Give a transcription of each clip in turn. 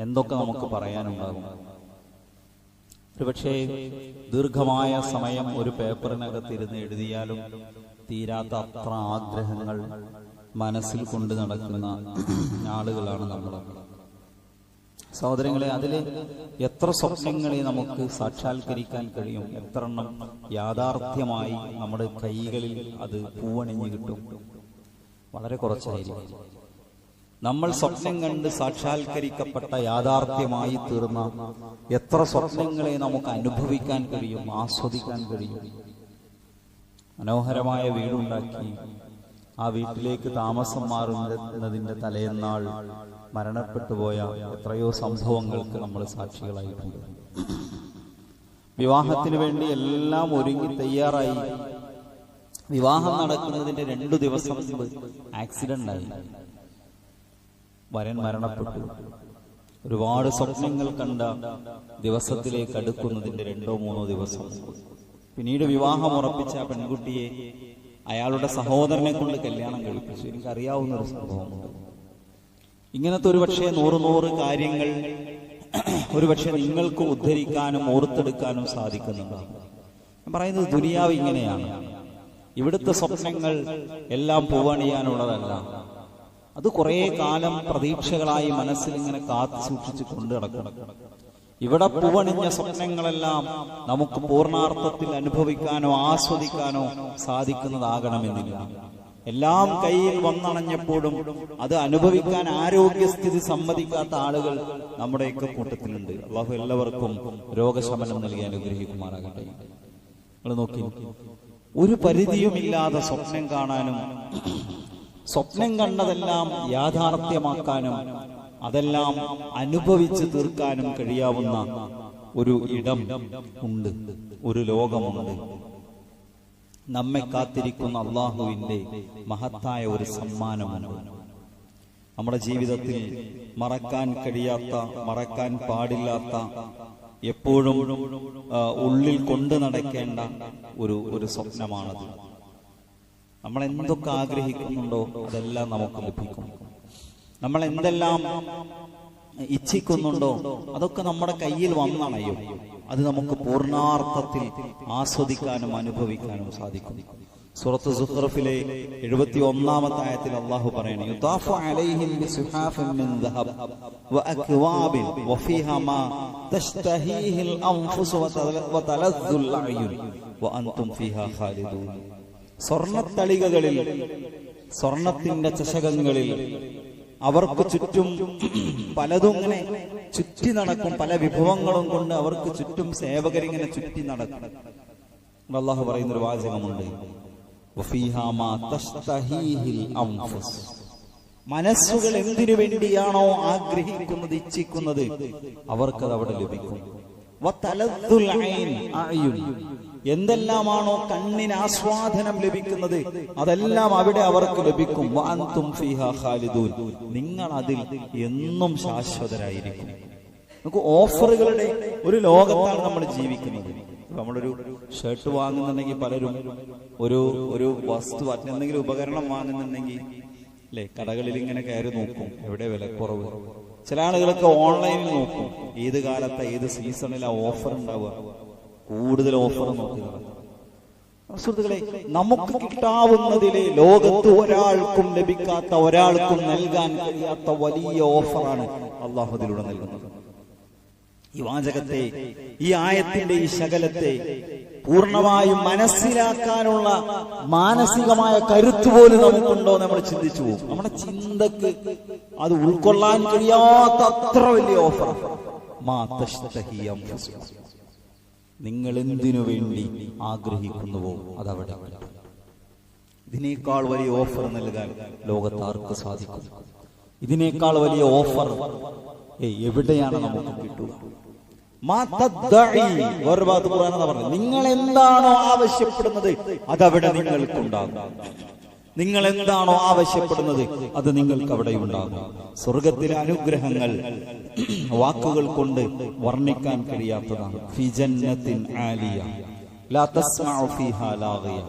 എന്തൊക്കെ നമുക്ക് പറയാനുണ്ടാകും. ഒരുപക്ഷെ ദീർഘമായ സമയം ഒരു പേപ്പറിനകത്തിരുന്ന് എഴുതിയാലും തീരാത്ത അത്ര ആഗ്രഹങ്ങൾ മനസ്സിൽ കൊണ്ട് നടക്കുന്ന ആളുകളാണ് നമ്മൾ. സഹോദരങ്ങളെ, അതില് എത്ര സ്വപ്നങ്ങളെ നമുക്ക് സാക്ഷാത്കരിക്കാൻ കഴിയും, എത്ര എണ്ണം യാഥാർത്ഥ്യമായി നമ്മുടെ കൈകളിൽ അത് പൂവണിഞ്ഞു കിട്ടും? വളരെ കുറച്ചായിരിക്കും. നമ്മൾ സ്വപ്നം കണ്ട് സാക്ഷാത്കരിക്കപ്പെട്ട യാഥാർത്ഥ്യമായി തീർന്ന എത്ര സ്വപ്നങ്ങളെ നമുക്ക് അനുഭവിക്കാൻ കഴിയും, ആസ്വദിക്കാൻ കഴിയും? മനോഹരമായ വീടുണ്ടാക്കി ആ വീട്ടിലേക്ക് താമസം മാറുന്നതിന്റെ തലേന്നാൾ മരണപ്പെട്ടുപോയ എത്രയോ സംഭവങ്ങൾക്ക് നമ്മൾ സാക്ഷികളായിട്ടുണ്ട്. വിവാഹത്തിന് വേണ്ടി എല്ലാം ഒരുങ്ങി തയ്യാറായി, വിവാഹം നടക്കുന്നതിന്റെ 2 ദിവസം മുമ്പ് ആക്സിഡന്റ് ആയി, വരൻ മരണപ്പെട്ടു. ഒരുപാട് സ്വപ്നങ്ങൾ കണ്ട ദിവസത്തിലേക്ക് അടുക്കുന്നതിന്റെ 2-3 ദിവസം പിന്നീട് വിവാഹം ഉറപ്പിച്ച പെൺകുട്ടിയെ അയാളുടെ സഹോദരനെ കൊണ്ട് കല്യാണം കഴിപ്പിച്ചു. എനിക്കറിയാവുന്ന ഒരു സംഭവമുണ്ട്. ഇങ്ങനത്തെ ഒരുപക്ഷെ 100 കാര്യങ്ങൾ ഒരുപക്ഷെ നിങ്ങൾക്ക് ഉദ്ധരിക്കാനും ഓർത്തെടുക്കാനും സാധിക്കുന്നുണ്ട്. ഞാൻ പറയുന്നത് ദുനിയാവ് ഇങ്ങനെയാണ്. ഇവിടുത്തെ സ്വപ്നങ്ങൾ എല്ലാം പൂവണിയാനുള്ളതല്ല. അത് കുറെ കാലം പ്രതീക്ഷകളായി മനസ്സിൽ ഇങ്ങനെ കാത്തു സൂക്ഷിച്ച് കൊണ്ടു നടക്കണം. ഇവിടെ പൂവണിഞ്ഞ സ്വപ്നങ്ങളെല്ലാം നമുക്ക് പൂർണ്ണാർത്ഥത്തിൽ അനുഭവിക്കാനോ ആസ്വദിക്കാനോ സാധിക്കുന്നതാകണമെന്നില്ല. എല്ലാം കയ്യിൽ വന്നണഞ്ഞപ്പോഴും അത് അനുഭവിക്കാൻ ആരോഗ്യസ്ഥിതി സമ്മതിക്കാത്ത ആളുകൾ നമ്മുടെയൊക്കെ കൂട്ടത്തിലുണ്ട്. അല്ലാഹു എല്ലാവർക്കും രോഗശമനം നൽകി അനുഗ്രഹിക്കുമാറാകട്ടെ. നിങ്ങൾ നോക്കി, ഒരു പരിധിയുമില്ലാതെ സ്വപ്നം കാണാനും സ്വപ്നം കണ്ടതെല്ലാം യാഥാർത്ഥ്യമാക്കാനും അതെല്ലാം അനുഭവിച്ച് തീർക്കാനും കഴിയാവുന്ന ഒരു ഇടം ഉണ്ട്, ഒരു ലോകമുണ്ട്. നമ്മെ കാത്തിരിക്കുന്ന അള്ളാഹുവിന്റെ മഹത്തായ ഒരു സമ്മാനമുണ്ട്. നമ്മുടെ ജീവിതത്തിൽ മറക്കാൻ കഴിയാത്ത, മറക്കാൻ പാടില്ലാത്ത, എപ്പോഴും ഉള്ളിൽ കൊണ്ടു നടക്കേണ്ട ഒരു സ്വപ്നമാണത്. നമ്മൾ എന്തൊക്കെ ആഗ്രഹിക്കുന്നുണ്ടോ അതെല്ലാം നമുക്ക് ലഭിക്കും. നമ്മൾ എന്തെല്ലാം ഇച്ഛിക്കുന്നുണ്ടോ അതൊക്കെ നമ്മുടെ കയ്യിൽ വന്നണയും. അത് നമുക്ക് പൂർണ്ണാർത്ഥത്തിൽ ആസ്വദിക്കാനും അനുഭവിക്കാനും സാധിക്കും. സൂറത്ത് സുഖ്റഫിലെ 71-ാമത്തെ ആയത്തിൽ അല്ലാഹു പറയുന്നു, യുതാഫു അലൈഹിം ബിസുഹാഫിൻ മിൻ ദഹബ് വഅക്വാബിൻ വഫീഹാ മാ തശ്തഹീഹിൽ അൻഫുസു വതലദ്ദുൽ അയ്യുൻ വഅൻതും ഫീഹാ ഖാലിദൂൻ. സ്വർണ്ണത്തളികകളിൽ, സ്വർണത്തിന്റെ ചഷകങ്ങളിൽ അവർക്ക് ചുറ്റും പലതും ഇങ്ങനെ ചുറ്റി നടക്കും. പല വിഭവങ്ങളും കൊണ്ട് അവർക്ക് ചുറ്റും സേവകരിങ്ങനെ ചുറ്റി നടക്കും. അല്ലാഹു പറയുന്നൊരു വാചകമുണ്ട്, വഫീഹാ മാ തശ്തഹീഹിൽ അൻഫുസ്. മനസ്സുകൾ എന്തിനു വേണ്ടിയാണോ ആഗ്രഹിക്കുന്നത്, ഇച്ഛിക്കുന്നത്, അവർക്കത് അവിടെ ലഭിക്കും. വതലദ്ദുൽ അയ്യുൻ. എന്തെല്ലാമാണോ കണ്ണിന് ആസ്വാദനം ലഭിക്കുന്നത് അതെല്ലാം അവിടെ അവർക്ക് ലഭിക്കും. വഅൻതും ഫീഹാ ഖാലിദൂൻ. നിങ്ങൾ അതിൽ എന്നും ശാശ്വതരായിരിക്കും. നമുക്ക് ഓഫറുകളുടെ ഒരു ലോകത്താണ് നമ്മൾ ജീവിക്കുന്നത്. നമ്മളൊരു ഷർട്ട് വാങ്ങുന്നുണ്ടെങ്കിൽ പലരും ഒരു വസ്തു, എന്തെങ്കിലും ഉപകരണം വാങ്ങുന്നുണ്ടെങ്കിൽ അല്ലെ, കടകളിൽ ഇങ്ങനെ കയറി നോക്കും എവിടെ വിലക്കുറവ്. ചില ആളുകളൊക്കെ ഓൺലൈനിൽ നോക്കും ഏത് കാലത്തെ ഏത് സീസണിലാ ഓഫർ ഉണ്ടാവുക, കൂടുതൽ ഓഫർ നോക്കുക. സുഹൃത്തുക്കളെ, നമുക്ക് കിട്ടാവുന്നതിലെ ലോകത്ത് ഒരാൾക്കും ലഭിക്കാത്ത, ഒരാൾക്കും നൽകാൻ കഴിയാത്ത വലിയ ഓഫറാണ് അല്ലാഹു അതിലൂടെ നൽകുന്നത്. ഈ വാചകത്തെ, ഈ ആയത്തിന്റെ ഈ ശകലത്തെ പൂർണ്ണമായും മനസ്സിലാക്കാനുള്ള മാനസികമായ കരുത്ത് പോലും നമുക്കുണ്ടോ നമ്മൾ ചിന്തിച്ചു പോകും. നമ്മുടെ ചിന്തക്ക് അത് ഉൾക്കൊള്ളാൻ കഴിയാത്ത അത്ര വലിയ ഓഫർ. നിങ്ങൾ എന്തിനു വേണ്ടി ആഗ്രഹിക്കുന്നുവോ അതവിടെ. ഇതിനേക്കാൾ വലിയ ഓഫർ നൽകാൻ ലോകത്ത് ആർക്ക് സാധിക്കും? ഇതിനേക്കാൾ വലിയ ഓഫർ എവിടെയാണ് നമുക്ക് കിട്ടുക? നിങ്ങൾ എന്താണോ ആവശ്യപ്പെടുന്നത് അതവിടെ നിങ്ങൾക്കുണ്ടാകും. നിങ്ങൾ എന്താണോ ആവശ്യപ്പെടുന്നത് അത് നിങ്ങൾക്ക് അവിടെ ഉണ്ടാകും. സ്വർഗത്തിലെ അനുഗ്രഹങ്ങൾ വാക്കുകൾ കൊണ്ട് വർണ്ണിക്കാൻ കഴിയാത്തതാണ്. ഫി ജന്നത്തിൻ ആലിയ ലാ തസ്മഉ ഫീഹാ ലാഗിയ.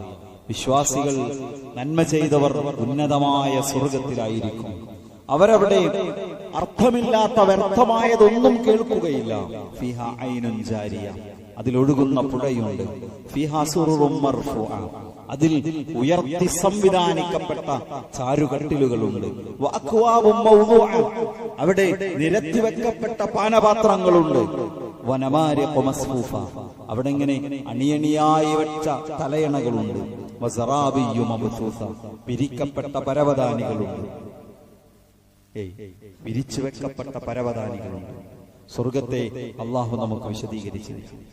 വിശ്വാസികൾ, നന്മ ചെയ്തവർ ഉന്നതമായ സ്വർഗത്തിലായിരിക്കും. അവരവിടെ അർത്ഥമില്ലാത്ത വ്യർത്ഥമായതൊന്നും കേൾക്കുകയില്ല. ഫിഹാ ഐനുൻ ജാരിയ, അതിലൊഴുകുന്ന പുഴയുണ്ട്. ഫിഹാ സുറുറും മർഫൂഅ, അതിൽ ഉയർത്തി സംവിധാനിക്കപ്പെട്ട ചാരുകട്ടിലുകളുണ്ട്. വഅക്വാബും മൗദൂഅ, അവിടെ നിരത്തി വെക്കപ്പെട്ട പാനപാത്രങ്ങളുണ്ട്. വനമാരിഖു മസ്ഫൂഫ, അവിടെ ഇങ്ങനെ അണിയണിയായി വെച്ച തലയണകളുണ്ട്. വസറാബിയ്യു മബ്സൂസ, പിരിക്കപ്പെട്ട പരവതാനികളുണ്ട്. വിരിച്ചു വെക്കപ്പെട്ട പരവതാനികളുണ്ട്. സ്വർഗത്തെ അള്ളാഹു നമുക്ക് വിശദീകരിച്ചിരിക്കുന്നു.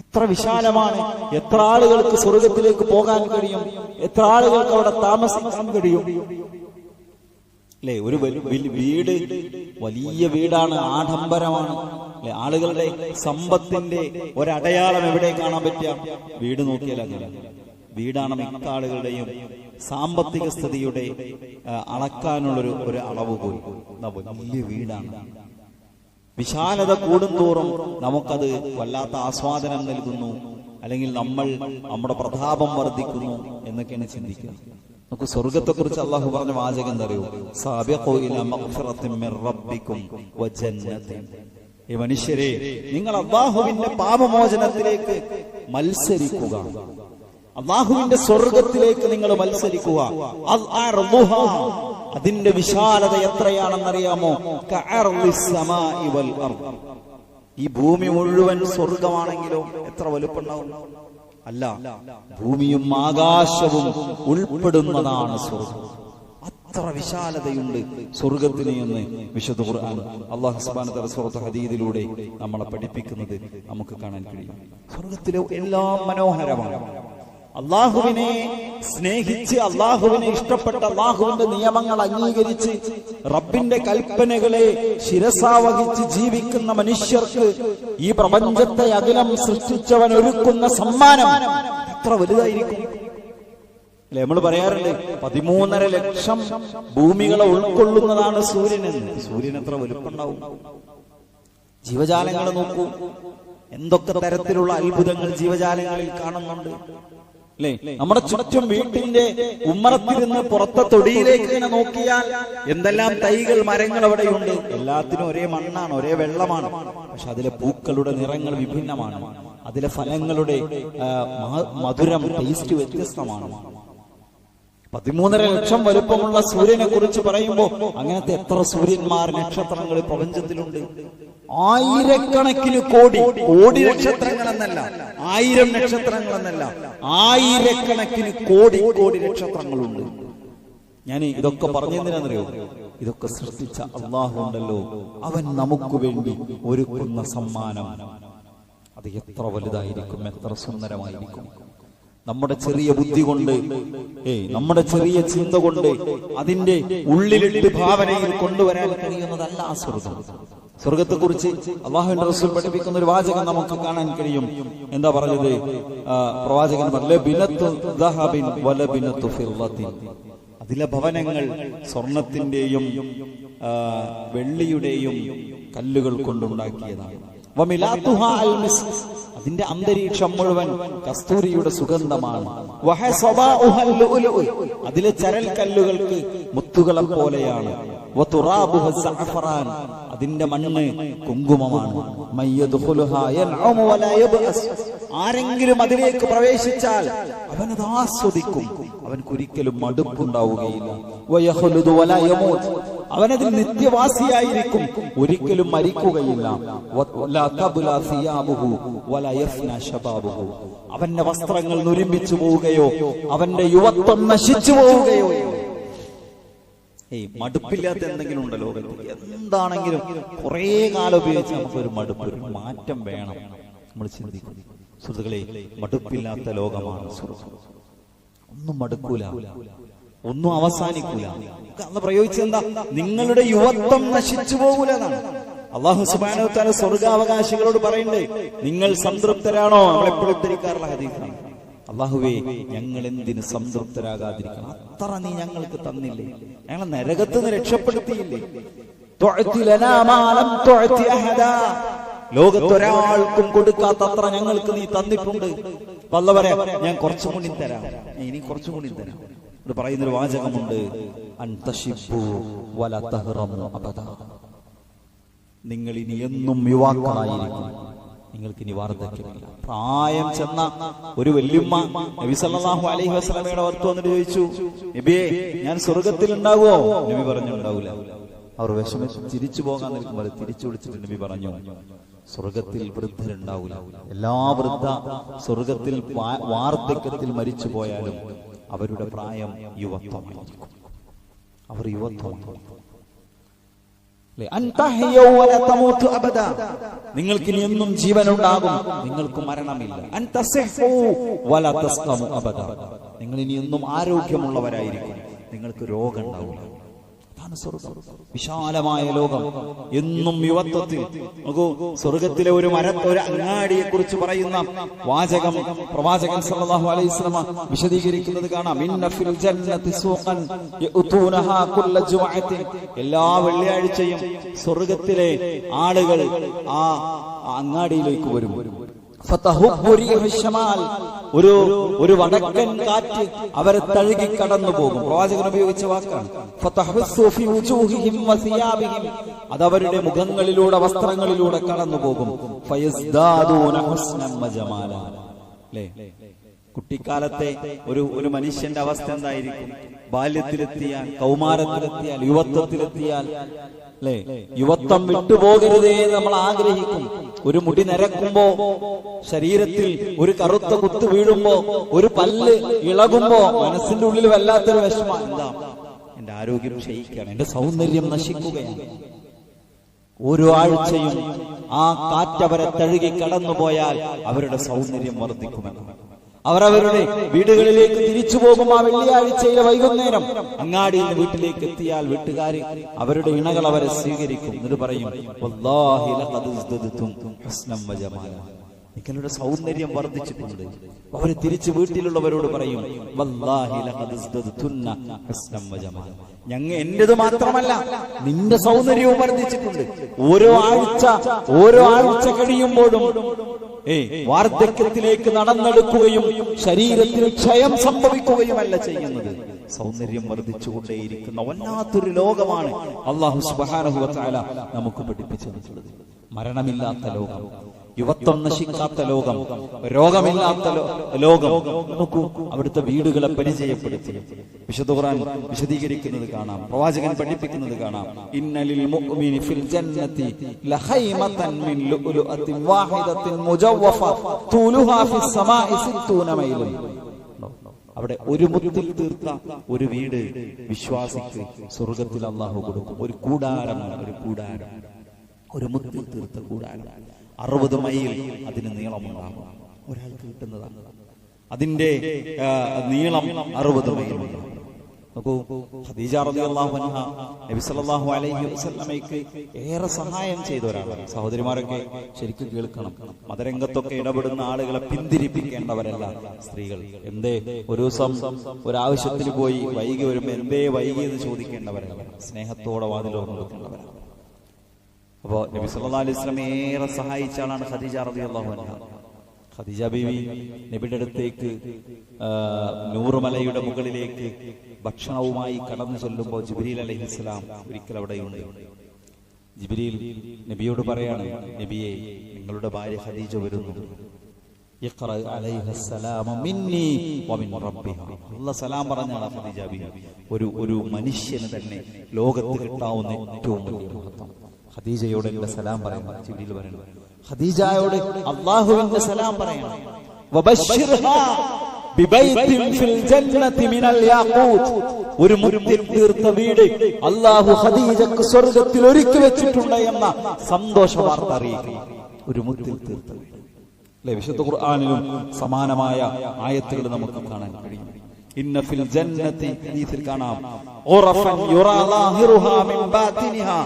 എത്ര വിശാലമാണ്! എത്ര ആളുകൾക്ക് സ്വർഗത്തിലേക്ക് പോകാൻ കഴിയും, എത്ര ആളുകൾക്ക് അവിടെ താമസിക്കാൻ കഴിയും അല്ലെ? ഒരു വീട്, വലിയ വീടാണ്, ആഡംബരമാണ് അല്ലെ? ആളുകളുടെ സമ്പത്തിന്റെ ഒരടയാളം എവിടെ കാണാൻ പറ്റുക? വീട് നോക്കിയാൽ അങ്ങനെ. വീടാണ് മിക്ക ആളുകളുടെയും സാമ്പത്തിക സ്ഥിതിയുടെ അളക്കാനുള്ളൊരു അളവ് പോയി. വലിയ വീടാണ്. വിശാലത കൂടുന്തോറും നമുക്കത് വല്ലാത്ത ആസ്വാദനം നൽകുന്നു, അല്ലെങ്കിൽ നമ്മുടെ പ്രതാപം വർദ്ധിക്കുന്നു എന്നൊക്കെയാണ് ചിന്തിക്കുക. നമുക്ക് സ്വർഗത്തെ കുറിച്ച് അള്ളാഹു പറഞ്ഞ വാചകം എന്താ അറിയോ? സാബിഖൂ ഇലാ മഗ്ഫിറത്തിൻ മിർ റബ്ബിക്കും വജന്നത്തിൻ. ഈ മനുഷ്യരെ, നിങ്ങൾ അള്ളാഹുവിന്റെ പാപമോചനത്തിലേക്ക് മത്സരിക്കുക, അള്ളാഹുവിന്റെ സ്വർഗത്തിലേക്ക് നിങ്ങൾ മത്സരിക്കുക. അതിന്റെ വിശാലത എത്രയാണെന്നറിയാമോ? ഈ ഭൂമി മുഴുവൻ സ്വർഗമാണെങ്കിലോ എത്ര വലുപ്പമുണ്ടാവും? അല്ല, ഭൂമിയും ആകാശവും ഉൾപ്പെടുന്നതാണ് സ്വർഗം. അത്ര വിശാലതയുണ്ട് സ്വർഗത്തിന് എന്ന് വിശുദ്ധ ഖുർആൻ അല്ലാഹു സുബ്ഹാനഹു വ തആല സൂറത്തുൽ ഹദീദിലൂടെ നമ്മളെ പഠിപ്പിക്കുന്നത് നമുക്ക് കാണാൻ കഴിയും. സ്വർഗത്തിലെ എല്ലാം മനോഹരമാണ്. അള്ളാഹുവിനെ സ്നേഹിച്ച്, അള്ളാഹുവിനെ ഇഷ്ടപ്പെട്ട, അള്ളാഹുവിന്റെ നിയമങ്ങൾ അംഗീകരിച്ച്, റബ്ബിന്റെ കൽപ്പനകളെ ശിരസാവഹിച്ച് ജീവിക്കുന്ന മനുഷ്യർക്ക് ഈ പ്രപഞ്ചത്തെ അഖിലം സൃഷ്ടിച്ചവൻ ഒരുക്കുന്ന സമ്മാനം എത്ര വലുതായിരിക്കും അല്ലെ? നമ്മൾ പറയാറുണ്ട് 13.5 ലക്ഷം ഭൂമികളെ ഉൾക്കൊള്ളുന്നതാണ് സൂര്യനെന്ന്. സൂര്യൻ എത്ര വലുപ്പുണ്ടാവും? ജീവജാലങ്ങൾ നോക്കൂ, എന്തൊക്കെ തരത്തിലുള്ള അത്ഭുതങ്ങൾ ജീവജാലങ്ങളിൽ കാണുന്നുണ്ട് അല്ലെ? നമ്മുടെ ചുറ്റും വീട്ടിന്റെ ഉമ്മറത്തിരുന്ന് പുറത്തെ തൊടിയിലേക്ക് ഇങ്ങനെ നോക്കിയാൽ എന്തെല്ലാം തൈകൾ, മരങ്ങൾ അവിടെയുണ്ട്. എല്ലാത്തിനും ഒരേ മണ്ണാണ്, ഒരേ വെള്ളമാണ്. പക്ഷെ അതിലെ പൂക്കളുടെ നിറങ്ങൾ വിഭിന്നമാണ്. അതിലെ ഫലങ്ങളുടെ മധുരം, ടേസ്റ്റ് വ്യത്യസ്തമാണ്. 13.5 ലക്ഷം വലുപ്പമുള്ള സൂര്യനെ കുറിച്ച് പറയുമ്പോ അങ്ങനത്തെ എത്ര സൂര്യന്മാർ, നക്ഷത്രങ്ങൾ പ്രപഞ്ചത്തിലുണ്ട്? ആയിരക്കണക്കിന് കോടി നക്ഷത്രങ്ങൾ എന്നല്ല, 1000 നക്ഷത്രങ്ങൾ എന്നല്ല, ആയിരക്കണക്കിന് കോടി നക്ഷത്രങ്ങളുണ്ട്. ഞാൻ ഇതൊക്കെ പറഞ്ഞെന്തിനാണെന്നറിയോ? ഇതൊക്കെ സൃഷ്ടിച്ച അള്ളാഹു ഉണ്ടല്ലോ, അവൻ നമുക്ക് വേണ്ടി ഒരുക്കുന്ന സമ്മാനം അത് എത്ര വലുതായിരിക്കും, എത്ര സുന്ദരമായിരിക്കും. നമ്മുടെ ചെറിയ ബുദ്ധി കൊണ്ട്, നമ്മുടെ ചെറിയ ചിന്ത കൊണ്ട് അതിന്റെ ഉള്ളിലിട്ട് ഭാവനയിൽ കൊണ്ടുവരാൻ കഴിയുന്നതല്ല ആ സ്വർഗം. സ്വർഗത്തെ കുറിച്ച് അല്ലാഹുവിന്റെ റസൂൽ പഠിപ്പിക്കുന്ന ഒരു വാചകം നമുക്ക് കാണാൻ കഴിയും. എന്താ പറഞ്ഞത്? പ്രവാചകൻ അതിലെ ഭവനങ്ങൾ സ്വർണത്തിന്റെയും വെള്ളിയുടെയും കല്ലുകൾ കൊണ്ടുണ്ടാക്കിയതാണ്. അതിന്റെ അന്തരീക്ഷം മുഴുവൻ കസ്തൂരിയുടെ സുഗന്ധമാണ്. അതിലെ ചരൽ കല്ലുകൾക്ക് മുത്തുകളെ പോലെയാണ്. അതിന്റെ മണ്ണ് കുങ്കുമമാണ്. ആരെങ്കിലും അതിലേക്ക് പ്രവേശിച്ചാൽ അവനത് ആസ്വദിക്കും, അവൻക്കൊരിക്കലും മടുപ്പുണ്ടാവുകയില്ല. അവനതിൽ നിത്യവാസിയായിരിക്കും, ഒരിക്കലും മരിക്കുകയില്ല. അവന്റെ വസ്ത്രങ്ങൾ നുരുമ്പിച്ചു പോവുകയോ അവന്റെ യുവത്വം നശിച്ചു പോവുകയോ. മടുപ്പില്ലാത്ത എന്തെങ്കിലും ഉണ്ടല്ലോ ലോകത്ത്? എന്താണെങ്കിലും കുറെ കാലം ഉപയോഗിച്ച് നമുക്കൊരു മടുപ്പ്, ഒരു മാറ്റം വേണം. നമ്മൾ ചിന്തിക്കും സുഹൃത്തുക്കളെ, മടുപ്പില്ലാത്ത ലോകമാണ് സ്വർഗ്ഗം. ഒന്നും മടുക്കൂല, ഒന്നും അവസാനിക്കൂല. അന്ന് പ്രയോഗിച്ചെന്താ? നിങ്ങളുടെ യുവത്വം നശിച്ചു പോകൂല എന്നാണ്. അല്ലാഹു സുബ്ഹാനഹു വ തആല സ്വർഗാവകാശികളോട് പറയണ്ടേ, നിങ്ങൾ സംതൃപ്തരാണോ? നമ്മളെപ്പോഴും ഉദ്ധരിക്കാറുള്ള ഹദീസാണ്. അല്ലാഹുവേ, ഞങ്ങൾ എന്തിന് സംതൃപ്തരാകാതിരിക്കണം? അത്ര നീ ഞങ്ങൾക്ക് തന്നില്ലേ, ഞങ്ങൾ നരകത്ത് നിന്ന് രക്ഷപ്പെടുത്തിയില്ലേ? ലോകത്തൊരാൾക്കും കൊടുക്കാത്തത്ര ഞങ്ങൾക്ക് നീ തന്നിട്ടുണ്ട്. അല്ല പറയാ, ഞാൻ കുറച്ചും കൂടി തരാം, ഇനി കുറച്ചും കൂടി തരാം. പറയുന്നൊരു വാചകമുണ്ട്, നിങ്ങൾ ഇനി എന്നും യുവാക്കളായിരിക്കും, നിങ്ങൾക്ക് ഇനി വാർദ്ധക്യമില്ല. പ്രായം ചെന്ന ഒരു വല്യമ്മ നബി സല്ലല്ലാഹു അലൈഹി വസല്ലമയുടെ അടുത്ത് വന്നിട്ട് ചോദിച്ചു, നബിയെ ഞാൻ സ്വർഗത്തിൽ ഉണ്ടാകുമോ? നബി പറഞ്ഞു ഉണ്ടാവില്ല. അവർ വിഷമിച്ച് തിരിച്ചു പോകാൻ നിൽക്കുമ്പോൾ തിരിച്ചു വിളിച്ചിട്ട് നബി പറഞ്ഞു, സ്വർഗത്തിൽ വൃദ്ധരുണ്ടാവില്ല. എല്ലാ വൃദ്ധ സ്വർഗത്തിൽ വാർദ്ധക്യത്തിൽ മരിച്ചു പോയാലും അവരുടെ പ്രായം യുവത്വമായിരിക്കും. അവർ യുവത്വമായിരിക്കും. നിങ്ങൾക്ക് ഇനി എന്നും ജീവനുണ്ടാകും, നിങ്ങൾക്ക് മരണമില്ല. നിങ്ങൾ ഇനി എന്നും ആരോഗ്യമുള്ളവരായിരിക്കും, നിങ്ങൾക്ക് രോഗം ഉണ്ടാവില്ല. അതാണ് സ്വർഗം, വിശാലമായ ലോകം, എന്നും യുവത്വത്തിൽ. നോക്കൂ, സ്വർഗത്തിലെ ഒരു അങ്ങാടിയെ കുറിച്ച് പറയുന്ന വാചകം പ്രവാചകൻ സല്ലല്ലാഹു അലൈഹി വസല്ലം വിശദീകരിക്കുന്നത് കാണാം. ഇന്ന ഫിൽ ജന്നതി സൂഖൻ യഅതൂനഹാ കുല്ല ജുമഅത്തിൻ. എല്ലാ വെള്ളിയാഴ്ചയും സ്വർഗത്തിലെ ആളുകൾ ആ അങ്ങാടിയിലേക്ക് വരും. ഒരു വടക്കൻ കാറ്റ് അവരെ തഴുകി കടന്നു പോകും. പ്രവാചകൻ ഉപയോഗിച്ച വാക്കാണ്. അത് അവരുടെ മുഖങ്ങളിലൂടെ വസ്ത്രങ്ങളിലൂടെ കടന്നു പോകും. കുട്ടിക്കാലത്തെ ഒരു മനുഷ്യന്റെ അവസ്ഥ എന്തായിരിക്കും? ബാല്യത്തിലെത്തിയാൽ, കൗമാരത്തിലെത്തിയാൽ, യുവത്വത്തിലെത്തിയാൽ അല്ലെ, യുവത്വം വിട്ടുപോകരുതേ നമ്മൾ ആഗ്രഹിക്കും. ഒരു മുടി നരക്കുമ്പോ, ശരീരത്തിൽ ഒരു കറുത്ത കുത്ത് വീഴുമ്പോ, ഒരു പല്ല് ഇളകുമ്പോ മനസ്സിന്റെ ഉള്ളിൽ വല്ലാത്തൊരു വിഷമം. എന്താ? എന്റെ ആരോഗ്യം ക്ഷയിക്കുകയാണ്, എന്റെ സൗന്ദര്യം നശിക്കുകയാണ്. ഓരോ ആഴ്ചയും ആ കാറ്റവരെ തഴുകി കടന്നുപോയാൽ അവരുടെ സൗന്ദര്യം വർദ്ധിക്കുമെന്ന്. അവരവരുടെ വീടുകളിലേക്ക് തിരിച്ചു പോകും. ആ വെള്ളിയാഴ്ചയിലെ വൈകുന്നേരം അങ്ങാടിയിൽ നിന്ന് വീട്ടിലേക്ക് എത്തിയാൽ വീട്ടുകാര് അവരുടെ ഇണകൾ അവരെ സ്വീകരിക്കും. എന്നിട്ട് പറയും, വല്ലാഹി ലഖദ് ഇസ്തദതും ഹസ്നം വജമാല, നിങ്ങളുടെ സൗന്ദര്യം വർദ്ധിച്ചിട്ടുണ്ട്. അവര് തിരിച്ച് വീട്ടിലുള്ളവരോട് പറയും, വല്ലാഹി ലഖദ് ഇസ്തദതുന്ന ഹസ്നം വജമാല, എന്റേത് മാത്രമല്ല നിന്റെ സൗന്ദര്യവും വർദ്ധിച്ചിട്ടുണ്ട്. ഓരോ ആഴ്ച കഴിയുമ്പോഴും വാർദ്ധക്യത്തിലേക്ക് നടന്നെടുക്കുകയും ശരീരത്തിൽ ക്ഷയം സംഭവിക്കുകയുമല്ല ചെയ്യുന്നത്. സൗന്ദര്യം വർദ്ധിച്ചുകൊണ്ടേയിരിക്കുന്ന വല്ലാത്തൊരു ലോകമാണ് അല്ലാഹു സുബ്ഹാനഹു വ തആല നമുക്ക് പഠിപ്പിച്ചു തന്നിട്ടുള്ളത്. മരണമില്ലാത്ത ലോകം, യുവത്വം നശിക്കാത്ത ലോകം, രോഗമില്ലാത്ത ലോകം. നോക്കൂ, അവിടുത്തെ വീടുകളെ പരിചയപ്പെടുത്തി വിശുദ്ധ ഖുർആൻ വിശദീകരിക്കുന്നത് കാണാം, പ്രവാചകൻ പഠിപ്പിക്കുന്നത് കാണാം. ഇന്നലിൽ മുഅ്മിനി ഫിൽ ജന്നതി ലഖൈമതൻ മിൻ ലുഅലുഅത്തിൻ വാഹിദത്തിൻ മുജവ്വഫ തൂലുഹാ ഫിസ് സമാഇ 60 മൈലൻ. അവിടെ ഒരു മുത്തിൽ തീർത്ത ഒരു വീട് വിശ്വാസിക്ക് സ്വർഗത്തിൽ അല്ലാഹു കൊടുക്കും. ഒരു കൂടാരമാണ്, ഒരു മുത്തിൽ തീർത്ത കൂടാരം. 60 മൈൽ അതിന് നീളമുണ്ടാകും. ഒരാൾക്ക് കിട്ടുന്നതാണ്. അതിന്റെ നീളം 60 മൈലുണ്ട്. നോക്കൂ, ഖദീജ റളിയല്ലാഹു അൻഹ നബി സല്ലല്ലാഹു അലൈഹി വസല്ലമയ്ക്ക് ഏറെ സഹായം ചെയ്ത ഒരാളാണ്. സഹോദരിമാരൊക്കെ ശരിക്കും കേൾക്കണം, മതരംഗത്തൊക്കെ ഇടപെടുന്ന ആളുകളെ പിന്തിരിപ്പിക്കേണ്ടവരല്ല സ്ത്രീകൾ. എന്തേ ഒരു ദിവസം ഒരാവശ്യത്തിന് പോയി വൈകി വരുമ്പോ എന്തേ വൈകി എന്ന് ചോദിക്കേണ്ടവരല്ല, സ്നേഹത്തോടെ വാതിൽ തുറന്നു കൊടുക്കേണ്ടവരാണ്. അപ്പോ നബി സല്ലല്ലാഹു അലൈഹി വസല്ലം ഏറെ സഹായിച്ച ആളാണ് ഖദീജ റളിയല്ലാഹു അൻഹ. ഖദീജ ബീവി നബിയുടെ അടുത്തേക്ക് നൂറുമലയുടെ മുകളിലേക്ക് ഭക്ഷണവുമായി കടന്നു ചെല്ലുമ്പോൾ ജിബ്രീൽ അലൈഹിസ്സലാം ഒരിക്കൽ അവിടെയുണ്ട്. ജിബ്രീൽ നബിയോട് പറയാണ്, നബിയെ, നിങ്ങളുടെ ഭാര്യ ഖദീജ വരുന്നു. ഇഖ്റ അലൈഹസ്സലാമ മിന്നി വമിൻ റബ്ബിഹാ. അല്ലാഹു സലാം പറഞ്ഞാണ് ഖദീജ ബീവി. ഒരു മനുഷ്യന് തന്നെ ലോകത്ത് കിട്ടാവുന്ന ഏറ്റവും വലിയ മഹത്വം. ഖദീജയോട് എന്റെ സലാം പറയണം. ജിബ്രീൽ പറയുന്നു, ഖദീജയോട് അല്ലാഹുവിന്റെ സലാം പറയണം. വബശ്ശിർഹാ ബിബൈതിൻ ഫിൽ ജന്നതി മിനൽ യാഖൂത്. ഒരു മുത്തിൽ തീർത്ത വീട് അല്ലാഹു ഖദീജക്ക് സ്വർഗ്ഗത്തിൽ ഒരുക്കി വെച്ചിട്ടുണ്ട് എന്ന സന്തോഷ വാർത്ത അറിയിക്കും. ഒരു മുത്തിൽ തീർത്ത വീട്. അല്ലേ, വിശുദ്ധ ഖുർആനിലും സമാനമായ ആയത്തുകൾ നമുക്ക് കാണാൻ കഴിയും. ഇന്ന ഫിൽ ജന്നതി, ഹദീസിൽ കാണാം, ഉറഫൻ യുറാ ളാഹിറുഹാ മിൻ ബാതിനിഹാ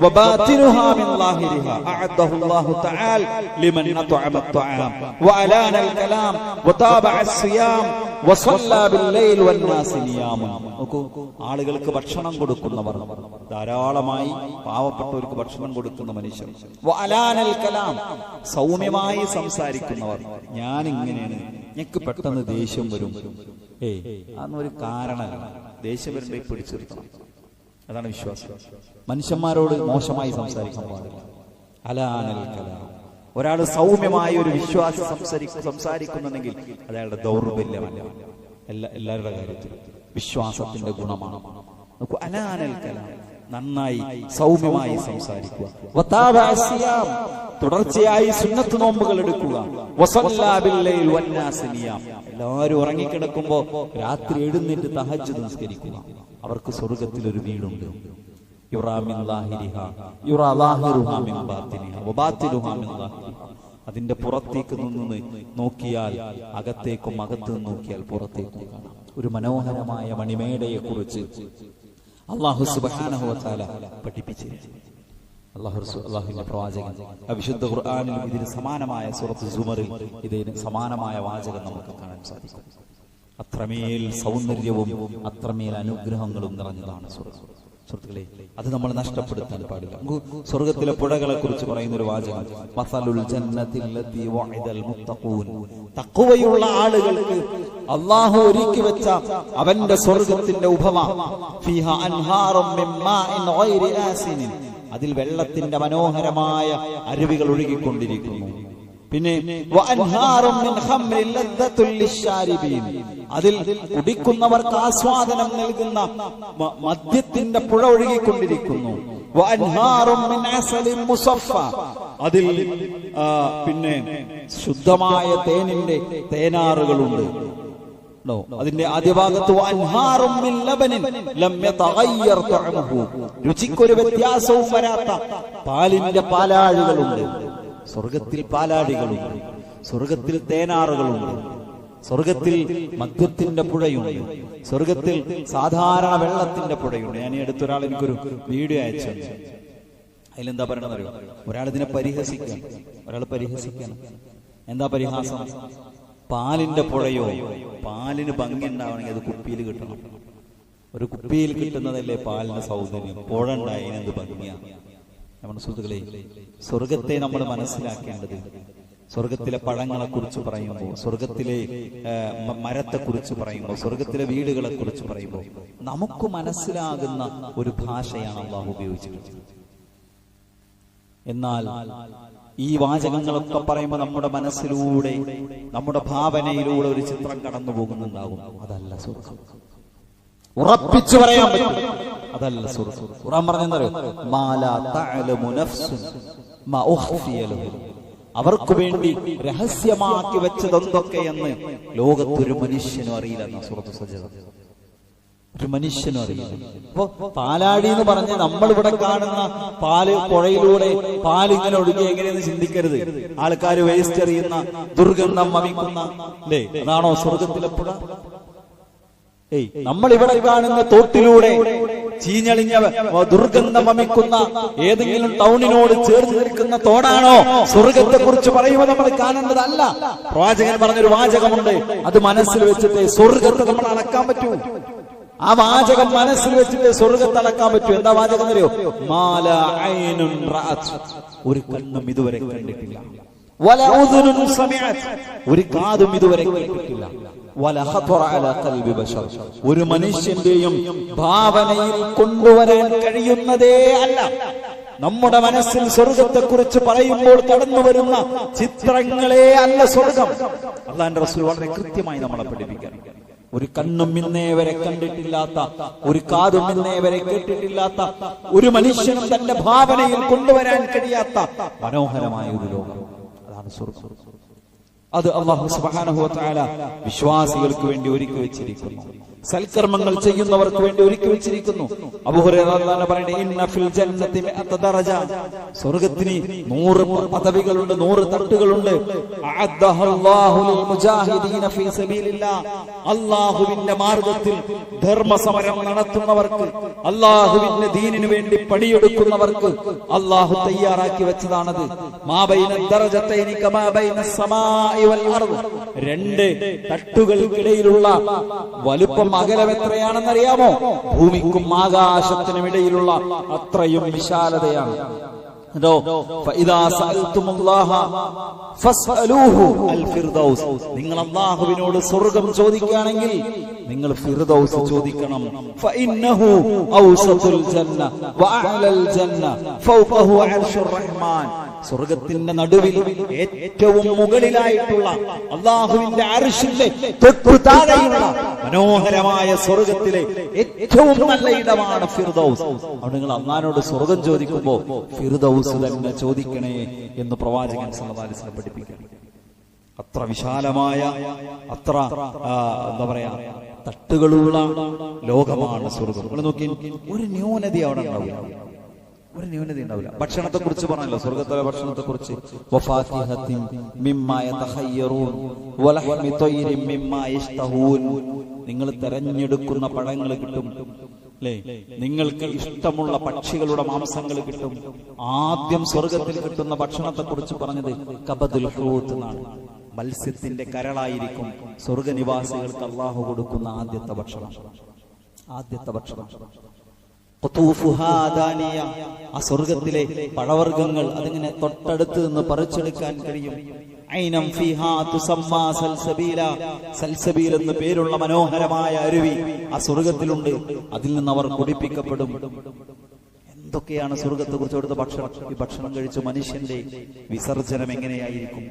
وباطنها من ظاهرها أعده الله تعالى لمن أطعم الطعام وألان الكلام وتابع الصيام وصلى بالليل والناس نيام. ആളുകൾക്ക് ഭക്ഷണം കൊടുക്കുന്നവർ, ധാരാളമായി പാവപ്പെട്ടവർക്ക് ഭക്ഷണം കൊടുക്കുന്ന മനുഷ്യർ. വഅലാനൽ കലാം, സൗമ്യമായി സംസാരിക്കുന്നവർ. ഞാൻ ഇങ്ങനെയാണ്, എനിക്ക് പെട്ടെന്ന് ദേഷ്യം വരും. അതൊന്നും ഒരു കാരണമല്ല. ദേഷ്യം വരുമ്പോ പിടിച്ചിരുത്തണം. അതാണ് വിശ്വാസം. മനുഷ്യന്മാരോട് മോശമായി സംസാരിക്കാൻ പാടില്ല. അലാനൽ കലാം. ഒരാൾ സൗമ്യമായ ഒരു വിശ്വാസം സംസാരിക്കുന്നുണ്ടെങ്കിൽ അത് അയാളുടെ ദൗർബല്യമല്ല. എല്ലാവരുടെ കാര്യത്തിൽ വിശ്വാസത്തിന്റെ ഗുണമാണ്. നോക്കൂ, അലാനൽ കലാം, നന്നായി സൗമ്യമായി സംസാരിക്കുക. തുടർച്ചയായി സുന്നത്ത് നോമ്പുകൾ എടുക്കുക. എല്ലാവരും ഉറങ്ങിക്കിടക്കുമ്പോ രാത്രി എഴുന്നേറ്റ് തഹജ്ജുദ് നിസ്കരിക്കുക. അവർക്ക് സ്വർഗത്തിൽ ഒരു വീടുണ്ട്. അതിന്റെ പുറത്തേക്ക് നിന്ന് നോക്കിയാൽ അകത്തേക്കും അകത്ത് നിന്ന് നോക്കിയാൽ പുറത്തേക്കും കാണാം. ഒരു മനോഹരമായ മണിമേടയെ കുറിച്ച് അല്ലാഹു സുബ്ഹാനഹു വ തആല പഠിപ്പിച്ചിരിക്കുന്നു. അല്ലാഹുവിന്റെ പ്രവാചകൻ വിശുദ്ധ ഖുർആനിൽ ഇതിന് സമാനമായ സൂറത്ത് സുമറിൽ ഇതിന് സമാനമായ വാചകം നമുക്ക് കാണാൻ സാധിക്കും. അത്രമേൽ സൗന്ദര്യവും അത്രമേൽ അനുഗ്രഹങ്ങളും നിറഞ്ഞതാണ് സുഹൃത്തുക്കളെ. അത് നമ്മൾ നഷ്ടപ്പെടുത്താൻ പാടില്ല. സ്വർഗത്തിലെ പുഴകളെ കുറിച്ച് പറയുന്ന ഒരു വാചകം, മസലുൽ ജന്നത്തിൽ ലത്തി വഅദൽ മുത്തഖൂൻ. തഖ്വയുള്ള ആളുകൾക്ക് അല്ലാഹു ഒരുക്കി വെച്ച അവന്റെ സ്വർഗത്തിന്റെ ഉപമ, ഫീഹാ അൻഹാറും മിൻ മാഇൻ ഗൈരി ആസിൻ. അതിൽ വെള്ളത്തിന്റെ മനോഹരമായ അരുവികൾ ഒഴുകിക്കൊണ്ടിരിക്കുന്നു. പിന്നെ വഅൻഹാറും മിൻ ഖംറിൻ ലദ്ദത്തുൽ ലിശ്ശാരിബീൻ. അതിൽ കുടിക്കുന്നവർക്ക് ആസ്വാദനം നൽകുന്ന മദ്യത്തിന്റെ പുഴ ഒഴുകിക്കൊണ്ടിരിക്കുന്നു. വഅൻഹാറും മിൻ അസലിൻ മുസഫ. അതിൽ പിന്നെ ശുദ്ധമായ തേനിന്റെ തേനാറുകളുണ്ട്. അതിന്റെ ആദ്യ ഭാഗത്ത് വഅൻഹാറും മിൻ ലബനിൻ ലം യതഗയ്യർ തഅമുഹു. രുചിക്കൊരു വ്യത്യാസവും വരാത്ത പാലിന്റെ പാലാഴികളുണ്ട്. സ്വർഗത്തിൽ പാലാടികളുണ്ട്, സ്വർഗത്തിൽ തേനാറുകളുണ്ട്, സ്വർഗത്തിൽ മദ്യത്തിന്റെ പുഴയുണ്ട്, സ്വർഗത്തിൽ സാധാരണ വെള്ളത്തിന്റെ പുഴയുണ്ട്. ഞാൻ ഈ അടുത്തൊരാൾ എനിക്കൊരു വീഡിയോ അയച്ചു. അതിലെന്താ പറയണമെന്നറിയോ? ഒരാൾ ഇതിനെ പരിഹസിക്കാൻ, എന്താ പരിഹാസം? പാലിന്റെ പുഴയോ, പാലിന് ഭംഗി ഉണ്ടാവണമെങ്കിൽ അത് കുപ്പിയിൽ കിട്ടണം. ഒരു കുപ്പിയിൽ കിട്ടുന്നതല്ലേ പാലിന്റെ സൗന്ദര്യം. പുഴ ഉണ്ടായി എന്ത് ഭംഗിയാണ്. നമ്മുടെ സുഹൃത്തുക്കളെ, സ്വർഗത്തെ നമ്മൾ മനസ്സിലാക്കേണ്ടത് സ്വർഗത്തിലെ പഴങ്ങളെ കുറിച്ച് പറയുമ്പോൾ, സ്വർഗത്തിലെ മരത്തെ കുറിച്ച് പറയുമ്പോൾ, സ്വർഗത്തിലെ വീടുകളെ കുറിച്ച് പറയുമ്പോൾ നമുക്ക് മനസ്സിലാകുന്ന ഒരു ഭാഷയാണ് അല്ലാഹു ഉപയോഗിച്ചിട്ടുള്ളത്. എന്നാൽ ഈ വാചകങ്ങളൊക്കെ പറയുമ്പോൾ നമ്മുടെ മനസ്സിലൂടെ, നമ്മുടെ ഭാവനയിലൂടെ ഒരു ചിത്രം കടന്നു പോകുന്നുണ്ടാകും. അതല്ല സ്വർഗം. ഉറപ്പിച്ചു പറയാൻ പറ്റും, അതല്ല സ്വർഗം. ഖുർആൻ പറഞ്ഞെന്നറിയോ? മാലാ തഅലമു നഫ്സുൻ മാ ഉഖ്ഫിയ ലഹും. അവർക്ക് വേണ്ടി രഹസ്യമാക്കി വെച്ചതെന്തൊക്കെയെന്ന് ലോകത്തൊരു മനുഷ്യനും അറിയില്ല എന്ന സൂറത്ത് സജ്ജദ. ഒരു മനുഷ്യനും അറിയില്ല. അപ്പൊ പാലാടി എന്ന് പറഞ്ഞ് നമ്മളിവിടെ കാണുന്ന പാല് പുഴയിലൂടെ പാലിങ്ങനെ ഒഴുകി എങ്ങനെയെന്ന് ചിന്തിക്കരുത്. ആൾക്കാർ വേസ്റ്റ് എറിയുന്ന ദുർഗന്ധം വമിക്കുന്ന അല്ലേ, അതാണോ സ്വർഗത്തിലെ പുഴ? നമ്മളിവിടെ കാണുന്ന തോട്ടിലൂടെ ചീഞ്ഞളിഞ്ഞ ദുർഗന്ധം വമിക്കുന്ന ഏതെങ്കിലും ടൗണിനോട് ചേർന്ന് നിൽക്കുന്ന തോടാണോ സ്വർഗത്തെ കുറിച്ച് പറയുമ്പോൾ നമ്മൾ കാണേണ്ടതല്ല. പ്രവാചകൻ പറഞ്ഞൊരു വാചകമുണ്ട്, അത് മനസ്സിൽ വെച്ചിട്ട് സ്വർഗത്തെ നമ്മൾ അളക്കാൻ പറ്റൂ. ആ വാചകം മനസ്സിൽ വെച്ചിട്ട് സ്വർഗത്തെ അളക്കാൻ പറ്റൂ. എന്താ വാചകം അറിയോ? മാല ഐനുൻ റഅത്. ഒരു കണ്ണും ഇതുവരെ കണ്ടിട്ടില്ല. വല ഉദുനുൻ സമിഅത്. ഒരു കാതും ഇതുവരെ കേട്ടിട്ടില്ല. ഒരു മനുഷ്യന്റെയും ഭാവനയിൽ കൊണ്ടുവരാൻ കഴിയുന്നതേ അല്ല. നമ്മുടെ മനസ്സിൽ സ്വർഗത്തെ കുറിച്ച് പറയുമ്പോൾ കടന്നു വരുന്ന ചിത്രങ്ങളെ അല്ല സ്വർഗം. അല്ലാഹുവിന്റെ റസൂൽ വളരെ കൃത്യമായി നമ്മളെ പഠിപ്പിക്കാൻ, ഒരു കണ്ണും ഇന്നേ വരെ കണ്ടിട്ടില്ലാത്ത, ഒരു കാതും ഇന്നേ വരെ കേട്ടിട്ടില്ലാത്ത, ഒരു മനുഷ്യനും തന്റെ ഭാവനയിൽ കൊണ്ടുവരാൻ കഴിയാത്ത മനോഹരമായ ഒരു ലോകം, അതാണ് സ്വർഗം. അത് അല്ലാഹു സുബ്ഹാനഹു വ തആല വിശ്വാസികൾക്ക് വേണ്ടി ഒരുക്കി വെച്ചിരിക്കുന്നു. സൽക്കർമ്മങ്ങൾ ചെയ്യുന്നവർക്ക് വേണ്ടി ഒരുക്കി വെച്ചിരിക്കുന്നു. അബൂ ഹുറൈറ റളിയല്ലാഹു അൻഹു പറയുന്നു, ഇന്ന ഫിൽ ജന്നതി മിഅത ദറജ. സ്വർഗ്ഗത്തിന് 100 പദവികളുണ്ട്, 100 തട്ടുകളുണ്ട്. അഅദ്ദഹല്ലാഹു ലിൽ മുജാഹിദീന ഫീ സബീലില്ലാഹ്. അല്ലാഹുവിന്റെ മാർഗ്ഗത്തിൽ ധർമ്മസമരം നടത്തുന്നവർക്ക്, അല്ലാഹുവിന്റെ ദീനിനു വേണ്ടി പണിയെടുക്കുന്നവർക്ക് അല്ലാഹു തയ്യാറാക്കി വെച്ചതാണത്. മാ ബൈന ദറജതൈനി കമാ ബൈന സമാഇ വൽ അർദ്. 2 തട്ടുകൾക്കിടയിലുള്ള വലുപ്പം അകലം എത്രയാണെന്നറിയാമോ? ഭൂമിക്കും ആകാശത്തിനും ഇടയിലുള്ള അത്രയും വിശാലതയാണ്. നിങ്ങൾ അല്ലാഹുവിനോട് സ്വർഗ്ഗം ചോദിക്കുകയാണെങ്കിൽ നിങ്ങൾ ഫിർദൗസ് ചോദിക്കണം. സ്വർഗത്തിന്റെ നടുവിൽ ഏറ്റവും മുകളിലായിട്ടുള്ള അല്ലാഹുവിന്റെ അർശിന്റെ തൊട്ടു താഴെയുള്ള മനോഹരമായ സ്വർഗത്തിലെ ഏറ്റവും നല്ല ഇടമാണ് ഫിർദൗസ്. അവിടെ നിങ്ങൾ അല്ലാഹുവിനോട് സ്വർഗം ചോദിക്കുമ്പോ ഫിർദൗസ് തന്നെ ചോദിക്കണേ എന്ന് പ്രവാചകൻ സല്ലല്ലാഹു അലൈഹി വസല്ലം പഠിപ്പിക്കുന്നു. അത്ര വിശാലമായ, അത്ര എന്താ പറയാ, തട്ടുകളുള്ള ലോകമാണ് സ്വർഗം. നിങ്ങൾ നോക്കി, ഒരു ന്യൂനത അവിടെ ഉണ്ടാവില്ല, ഒരു ന്യൂനത ഉണ്ടാവില്ല. ഭക്ഷണത്തെ കുറിച്ച് പറഞ്ഞല്ലോ, സ്വർഗത്തിലെ ഭക്ഷണത്തെ കുറിച്ച് നിങ്ങൾ തെരഞ്ഞെടുക്കുന്ന പഴങ്ങൾ കിട്ടും, അല്ലേ? നിങ്ങൾക്ക് ഇഷ്ടമുള്ള പക്ഷികളുടെ മാംസങ്ങൾ കിട്ടും. ആദ്യം സ്വർഗത്തിൽ കിട്ടുന്ന ഭക്ഷണത്തെ കുറിച്ച് പറഞ്ഞത് കബദുൽ ഹൂത്ത് എന്നാണ്. മത്സ്യത്തിന്റെ കരളായിരിക്കും സ്വർഗനിവാസികൾക്ക് അല്ലാഹു കൊടുക്കുന്ന ആദ്യത്തെ ഭക്ഷണം. ആ സ്വർഗത്തിലെ പഴവർഗ്ഗങ്ങൾ അതിങ്ങനെ തൊട്ടടുത്ത് നിന്ന് പറിച്ചെടുക്കാൻ കഴിയും. സൽസബീൽ എന്ന് പേരുള്ള മനോഹരമായ അരുവി ആ സ്വർഗത്തിലുണ്ട്. അതിൽ നിന്ന് അവർ കുടിപ്പിക്കപ്പെടും. എന്തൊക്കെയാണ് സ്വർഗത്തെ കുറിച്ച് അവിടുത്തെ ഭക്ഷണം. ഈ ഭക്ഷണം കഴിച്ച മനുഷ്യന്റെ വിസർജനം എങ്ങനെയായിരിക്കും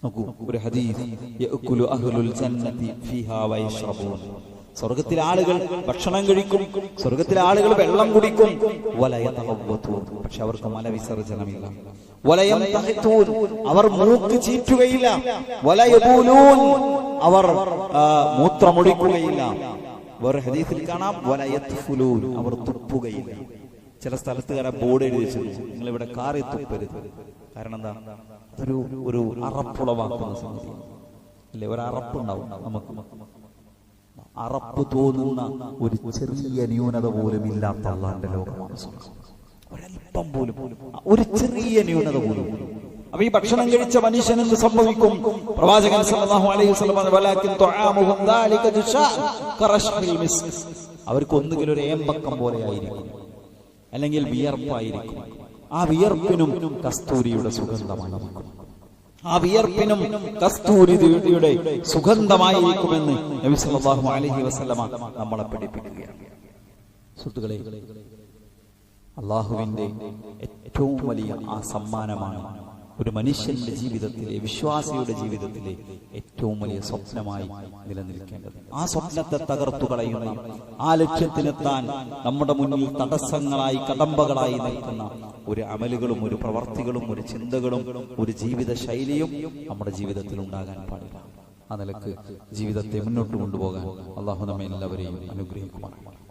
നോക്കൂ. ഒരു ഹദീസ്, യഅകുലു അഹ്ലുൽ ജന്നതി ഫീഹാ വയശ്റബൂൻ. സ്വർഗത്തിലെ ആളുകൾ ഭക്ഷണം കഴിക്കും, സ്വർഗത്തിലെ ആളുകൾ വെള്ളം കുടിക്കും. പക്ഷെ അവർക്ക് മലവിസർജനമില്ല. അവർ മൂക്ക് ചീറ്റുകയില്ല. അവർ മൂത്രമൊഴിക്കുകയില്ല. വേറെ ഹദീസിൽ കാണാം, അവർ തുപ്പുകയില്ല. ചില സ്ഥലത്ത് കാണാൻ ബോർഡ് എഴുതി വെച്ചിട്ടുണ്ട്, നിങ്ങൾ ഇവിടെ കാറി തുപ്പരുത്. കാരണം എന്താ? ഒരു അറപ്പുളവാക്കുന്ന സംഗതി അല്ലേ? ഒരു അറപ്പുണ്ടാവും നമുക്ക്. അറപ്പ് തോന്നുന്ന ഒരു ചെറിയ ന്യൂനത പോലും ഇല്ലാത്ത അല്ലാഹുവിന്റെ ലോകമാണ് സ്വർഗ്ഗം. ഒരല്പം പോലും, ഒരു ചെറിയ ന്യൂനത പോലും. അപ്പൊ ഈ ഭക്ഷണം കഴിച്ച മനുഷ്യൻ എന്ത് സംഭവിക്കും? പ്രവാചകൻ സല്ലല്ലാഹു അലൈഹി വസല്ലം വലാകിൻ തുആമുഹും ദാലിക ദുശാ കറശ്മിൽ മിസ്ക്. അവർക്ക് ഒന്നുകിൽ ഒരു ഏമ്പക്കം പോലെ ആയിരിക്കും, അല്ലെങ്കിൽ വിയർപ്പായിരിക്കും. ആ വിയർപ്പിനും കസ്തൂരിയുടെ സുഗന്ധമാണ്. ആ വിയർപ്പിനും കസ്തൂരിയുടെ സുഗന്ധമായിരിക്കുമെന്ന് നബി സല്ലല്ലാഹു അലൈഹി വസല്ലമ നമ്മളെ പഠിപ്പിക്കുകയാണ്. സുഹൃത്തുക്കളെ, അല്ലാഹുവിന്റെ ഏറ്റവും വലിയ ആ സമ്മാനമാണ് ഒരു മനുഷ്യന്റെ ജീവിതത്തിലെ, വിശ്വാസിയുടെ ജീവിതത്തിലെ ഏറ്റവും വലിയ സ്വപ്നമായി നിലനിൽക്കേണ്ടത്. ആ സ്വപ്നത്തെ തകർത്തു കളയുന്ന, ആ ലക്ഷ്യത്തിലെത്താൻ നമ്മുടെ മുന്നിൽ തടസ്സങ്ങളായി, കടമ്പകളായി നിൽക്കുന്ന ഒരു അമലുകളും, ഒരു പ്രവർത്തികളും, ഒരു ചിന്തകളും, ഒരു ജീവിത ശൈലിയും നമ്മുടെ ജീവിതത്തിൽ ഉണ്ടാകാൻ പാടില്ല. ആ നിലക്ക് ജീവിതത്തെ മുന്നോട്ട് കൊണ്ടുപോകാൻ അല്ലാഹു നമ്മെ എല്ലാവരെയും അനുഗ്രഹിക്കുമാറാകട്ടെ.